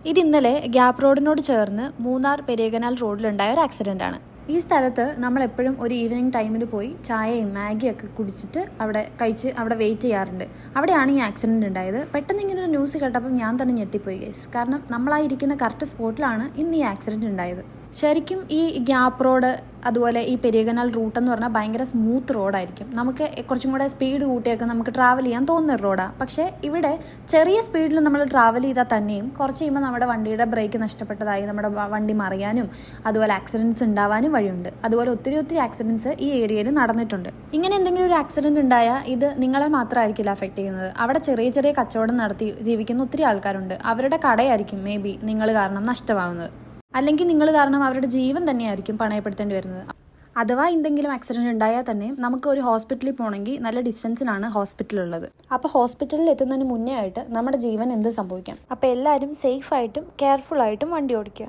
ഇത് ഇന്നലെ ഗ്യാപ്പ് റോഡിനോട് ചേർന്ന് മൂന്നാർ പെരിയകനാൽ റോഡിലുണ്ടായ ഒരു ആക്സിഡൻ്റ് ആണ്. ഈ സ്ഥലത്ത് നമ്മൾ എപ്പോഴും ഒരു ഈവനിങ് ടൈമിൽ പോയി ചായയും മാഗിയൊക്കെ കുടിച്ചിട്ട് അവിടെ കഴിച്ച് അവിടെ വെയിറ്റ് ചെയ്യാറുണ്ട്. അവിടെയാണ് ഈ ആക്സിഡൻറ്റ് ഉണ്ടായത്. പെട്ടെന്ന് ഇങ്ങനെ ഒരു ന്യൂസ് കേട്ടപ്പോൾ ഞാൻ തന്നെ ഞെട്ടിപ്പോയി ഗൈസ്. കാരണം നമ്മളായിരിക്കുന്ന കറക്റ്റ് സ്പോട്ടിലാണ് ഇന്ന് ഈ ആക്സിഡൻറ്റ് ഉണ്ടായത്. ശരിക്കും ഈ ഗ്യാപ്പ് റോഡ് അതുപോലെ ഈ പെരിയകനാൽ റൂട്ട് എന്ന് പറഞ്ഞാൽ ഭയങ്കര സ്മൂത്ത് റോഡായിരിക്കും. നമുക്ക് കുറച്ചും കൂടെ സ്പീഡ് കൂട്ടിയൊക്കെ നമുക്ക് ട്രാവൽ ചെയ്യാൻ തോന്നുന്ന ഒരു റോഡാണ്. പക്ഷേ ഇവിടെ ചെറിയ സ്പീഡിൽ നമ്മൾ ട്രാവൽ ചെയ്താൽ തന്നെയും കുറച്ച് കഴിയുമ്പോൾ നമ്മുടെ വണ്ടിയുടെ ബ്രേക്ക് നഷ്ടപ്പെട്ടതായി നമ്മുടെ വണ്ടി മറിയാനും അതുപോലെ ആക്സിഡൻറ്റ്സ് ഉണ്ടാവാനും വഴിയുണ്ട്. അതുപോലെ ഒത്തിരി ആക്സിഡൻറ്റ്സ് ഈ ഏരിയയിൽ നടന്നിട്ടുണ്ട്. ഇങ്ങനെ എന്തെങ്കിലും ഒരു ആക്സിഡൻറ്റ് ഉണ്ടായാൽ ഇത് നിങ്ങളെ മാത്രമായിരിക്കില്ല അഫക്റ്റ് ചെയ്യുന്നത്. അവിടെ ചെറിയ കച്ചവടം നടത്തി ജീവിക്കുന്ന ഒത്തിരി ആൾക്കാരുണ്ട്. അവരുടെ കടയായിരിക്കും മേ ബി നിങ്ങൾ കാരണം നഷ്ടമാകുന്നത്. അല്ലെങ്കിൽ നിങ്ങൾ കാരണം അവരുടെ ജീവൻ തന്നെയായിരിക്കും പണയപ്പെടുത്തേണ്ടി വരുന്നത്. അഥവാ എന്തെങ്കിലും ആക്സിഡൻറ്റ് ഉണ്ടായാൽ തന്നെ നമുക്ക് ഒരു ഹോസ്പിറ്റലിൽ പോകണമെങ്കിൽ നല്ല ഡിസ്റ്റൻസിലാണ് ഹോസ്പിറ്റലുള്ളത്. അപ്പോൾ ഹോസ്പിറ്റലിൽ എത്തുന്നതിന് മുന്നേ ആയിട്ട് നമ്മുടെ ജീവൻ എന്ത് സംഭവിക്കാം. അപ്പോൾ എല്ലാവരും സേഫായിട്ടും കെയർഫുള്ളായിട്ടും വണ്ടി ഓടിക്കുക.